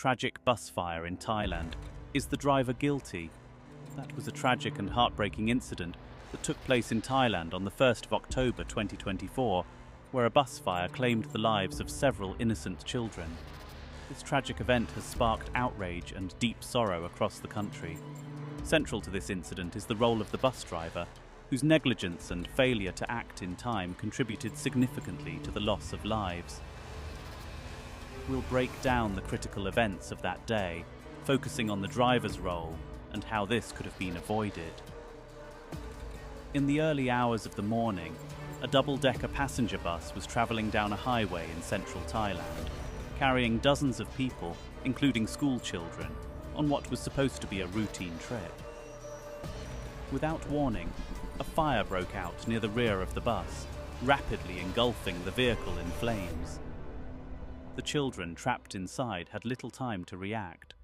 tragic bus fire in Thailand. Is the driver guilty? That was a tragic and heartbreaking incident that took place in Thailand on the 1st of October 2024, where a bus fire claimed the lives of several innocent children. This tragic event has sparked outrage and deep sorrow across the country. Central to this incident is the role of the bus driver, whose negligence and failure to act in time contributed significantly to the loss of lives. We'll break down the critical events of that day, focusing on the driver's role and how this could have been avoided. In the early hours of the morning, a double-decker passenger bus was travelling down a highway in central Thailand, carrying dozens of people, including schoolchildren, on what was supposed to be a routine trip. Without warning, a fire broke out near the rear of the bus, rapidly engulfing the vehicle in flames. The children trapped inside had little time to react.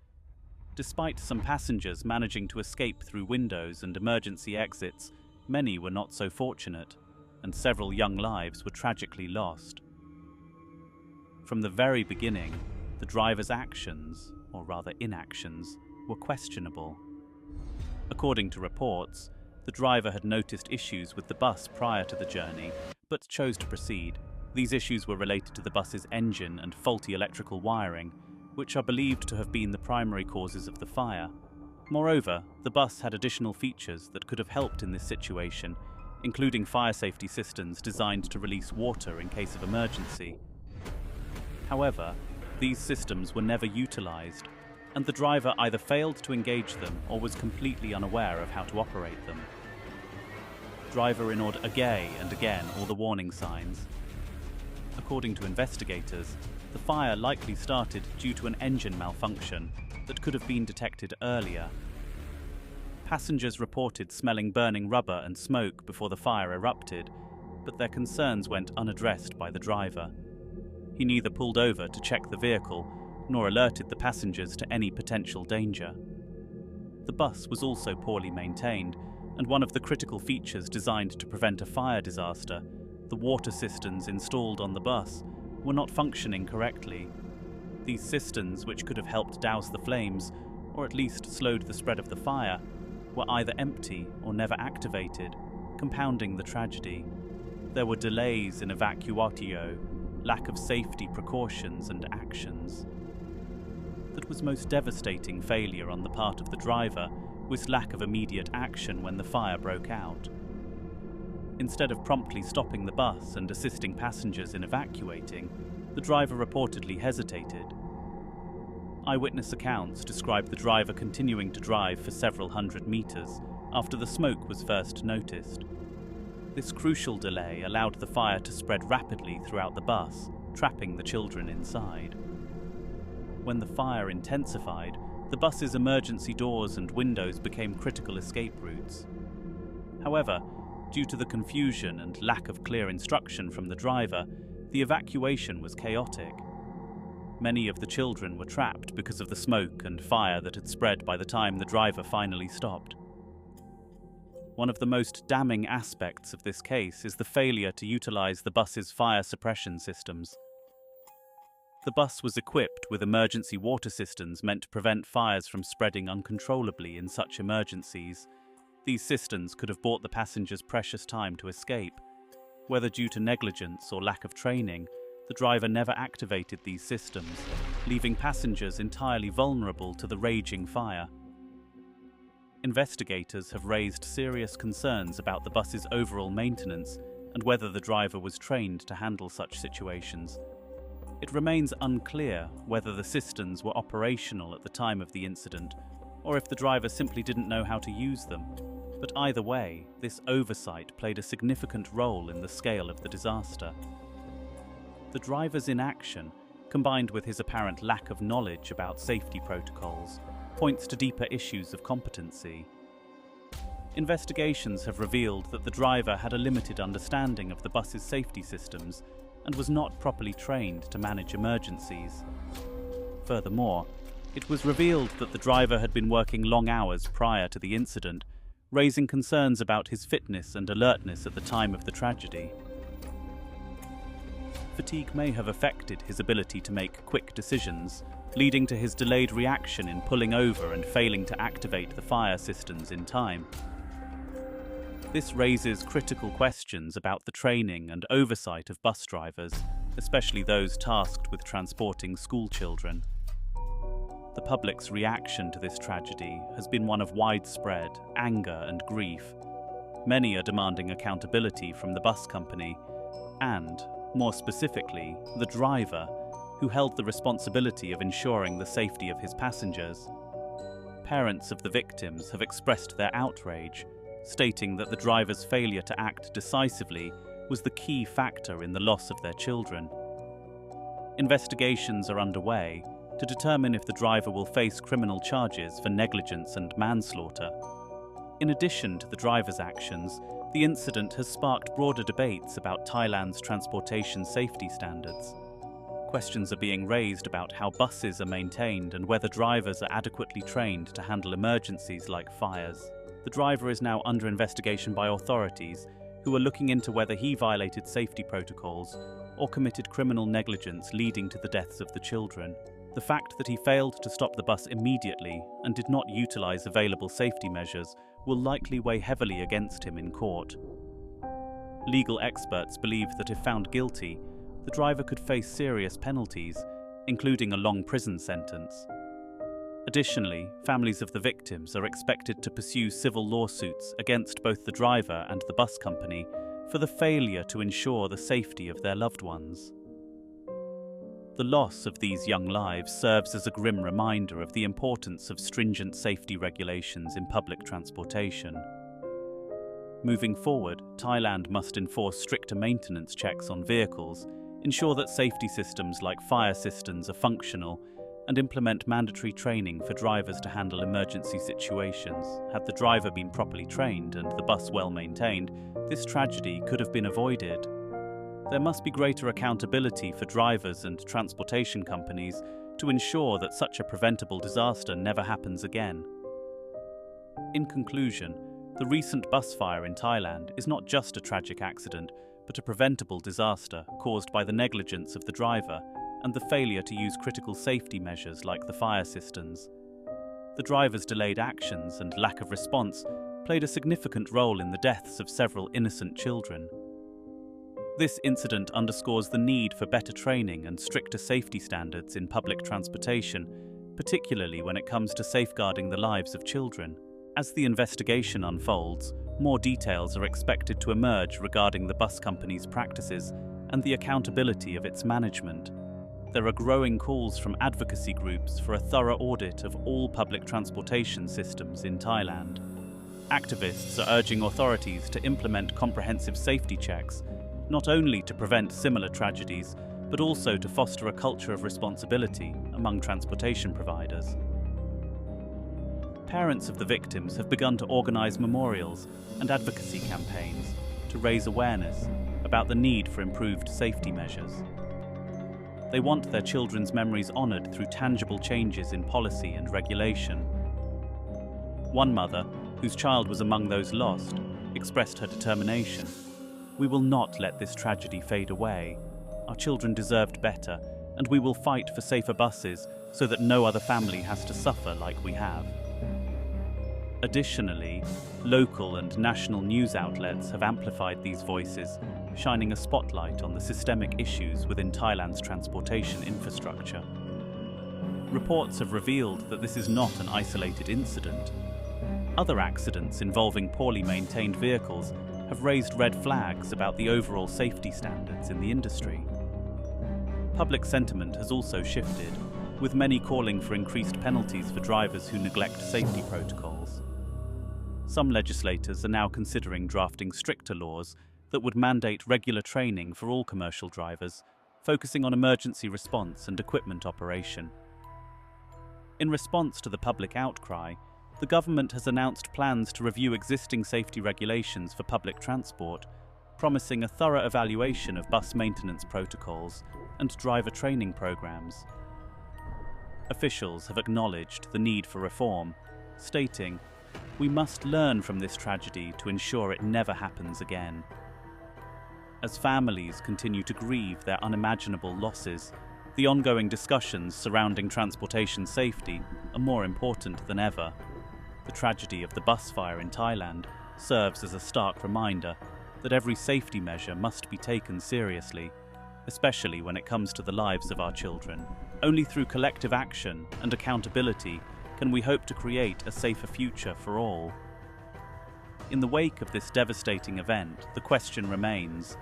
Despite some passengers managing to escape through windows and emergency exits, many were not so fortunate, and several young lives were tragically lost. From the very beginning, the driver's actions, or rather inactions, were questionable. According to reports, the driver had noticed issues with the bus prior to the journey, but chose to proceed. These issues were related to the bus's engine and faulty electrical wiring, which are believed to have been the primary causes of the fire. Moreover, the bus had additional features that could have helped in this situation, including fire safety systems designed to release water in case of emergency. However, these systems were never utilized, and the driver either failed to engage them or was completely unaware of how to operate them. Driver ignored again and again all the warning signs. According to investigators, the fire likely started due to an engine malfunction that could have been detected earlier. Passengers reported smelling burning rubber and smoke before the fire erupted, but their concerns went unaddressed by the driver. He neither pulled over to check the vehicle nor alerted the passengers to any potential danger. The bus was also poorly maintained, and one of the critical features designed to prevent a fire disaster, the water cisterns installed on the bus, were not functioning correctly. These cisterns, which could have helped douse the flames, or at least slowed the spread of the fire, were either empty or never activated, compounding the tragedy. There were delays in evacuatio, lack of safety precautions and actions. That was most devastating failure on the part of the driver was lack of immediate action when the fire broke out. Instead of promptly stopping the bus and assisting passengers in evacuating, the driver reportedly hesitated. Eyewitness accounts describe the driver continuing to drive for several hundred meters after the smoke was first noticed. This crucial delay allowed the fire to spread rapidly throughout the bus, trapping the children inside. When the fire intensified, the bus's emergency doors and windows became critical escape routes. However, due to the confusion and lack of clear instruction from the driver, the evacuation was chaotic. Many of the children were trapped because of the smoke and fire that had spread by the time the driver finally stopped. One of the most damning aspects of this case is the failure to utilize the bus's fire suppression systems. The bus was equipped with emergency water cisterns meant to prevent fires from spreading uncontrollably in such emergencies. These cisterns could have bought the passengers precious time to escape. Whether due to negligence or lack of training, the driver never activated these systems, leaving passengers entirely vulnerable to the raging fire. Investigators have raised serious concerns about the bus's overall maintenance and whether the driver was trained to handle such situations. It remains unclear whether the cisterns were operational at the time of the incident or if the driver simply didn't know how to use them. But either way, this oversight played a significant role in the scale of the disaster. The driver's inaction, combined with his apparent lack of knowledge about safety protocols, points to deeper issues of competency. Investigations have revealed that the driver had a limited understanding of the bus's safety systems and was not properly trained to manage emergencies. Furthermore, it was revealed that the driver had been working long hours prior to the incident, raising concerns about his fitness and alertness at the time of the tragedy. Fatigue may have affected his ability to make quick decisions, leading to his delayed reaction in pulling over and failing to activate the fire systems in time. This raises critical questions about the training and oversight of bus drivers, especially those tasked with transporting schoolchildren. The public's reaction to this tragedy has been one of widespread anger and grief. Many are demanding accountability from the bus company and, more specifically, the driver, who held the responsibility of ensuring the safety of his passengers. Parents of the victims have expressed their outrage, stating that the driver's failure to act decisively was the key factor in the loss of their children. Investigations are underway to determine if the driver will face criminal charges for negligence and manslaughter. In addition to the driver's actions, the incident has sparked broader debates about Thailand's transportation safety standards. Questions are being raised about how buses are maintained and whether drivers are adequately trained to handle emergencies like fires. The driver is now under investigation by authorities, who are looking into whether he violated safety protocols or committed criminal negligence leading to the deaths of the children. The fact that he failed to stop the bus immediately and did not utilize available safety measures will likely weigh heavily against him in court. Legal experts believe that if found guilty, the driver could face serious penalties, including a long prison sentence. Additionally, families of the victims are expected to pursue civil lawsuits against both the driver and the bus company for the failure to ensure the safety of their loved ones. The loss of these young lives serves as a grim reminder of the importance of stringent safety regulations in public transportation. Moving forward, Thailand must enforce stricter maintenance checks on vehicles, ensure that safety systems like fire systems are functional, and implement mandatory training for drivers to handle emergency situations. Had the driver been properly trained and the bus well maintained, this tragedy could have been avoided. There must be greater accountability for drivers and transportation companies to ensure that such a preventable disaster never happens again. In conclusion, the recent bus fire in Thailand is not just a tragic accident, but a preventable disaster caused by the negligence of the driver and the failure to use critical safety measures like the fire systems. The driver's delayed actions and lack of response played a significant role in the deaths of several innocent children. This incident underscores the need for better training and stricter safety standards in public transportation, particularly when it comes to safeguarding the lives of children. As the investigation unfolds, more details are expected to emerge regarding the bus company's practices and the accountability of its management. There are growing calls from advocacy groups for a thorough audit of all public transportation systems in Thailand. Activists are urging authorities to implement comprehensive safety checks, not only to prevent similar tragedies, but also to foster a culture of responsibility among transportation providers. Parents of the victims have begun to organise memorials and advocacy campaigns to raise awareness about the need for improved safety measures. They want their children's memories honoured through tangible changes in policy and regulation. One mother, whose child was among those lost, expressed her determination. "We will not let this tragedy fade away. Our children deserved better, and we will fight for safer buses so that no other family has to suffer like we have." Additionally, local and national news outlets have amplified these voices, shining a spotlight on the systemic issues within Thailand's transportation infrastructure. Reports have revealed that this is not an isolated incident. Other accidents involving poorly maintained vehicles have raised red flags about the overall safety standards in the industry. Public sentiment has also shifted, with many calling for increased penalties for drivers who neglect safety protocols. Some legislators are now considering drafting stricter laws that would mandate regular training for all commercial drivers, focusing on emergency response and equipment operation. In response to the public outcry, the government has announced plans to review existing safety regulations for public transport, promising a thorough evaluation of bus maintenance protocols and driver training programs. Officials have acknowledged the need for reform, stating, "We must learn from this tragedy to ensure it never happens again." As families continue to grieve their unimaginable losses, the ongoing discussions surrounding transportation safety are more important than ever. The tragedy of the bus fire in Thailand serves as a stark reminder that every safety measure must be taken seriously, especially when it comes to the lives of our children. Only through collective action and accountability can we hope to create a safer future for all. In the wake of this devastating event, the question remains: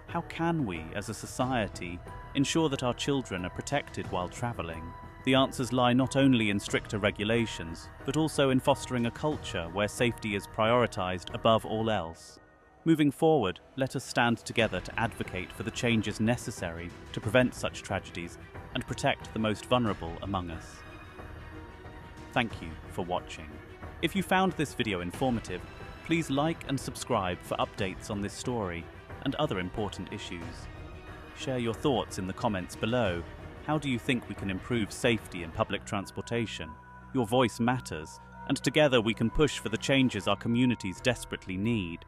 how can we, as a society, ensure that our children are protected while travelling? The answers lie not only in stricter regulations, but also in fostering a culture where safety is prioritised above all else. Moving forward, let us stand together to advocate for the changes necessary to prevent such tragedies and protect the most vulnerable among us. Thank you for watching. If you found this video informative, please like and subscribe for updates on this story and other important issues. Share your thoughts in the comments below. How do you think we can improve safety in public transportation? Your voice matters, and together we can push for the changes our communities desperately need.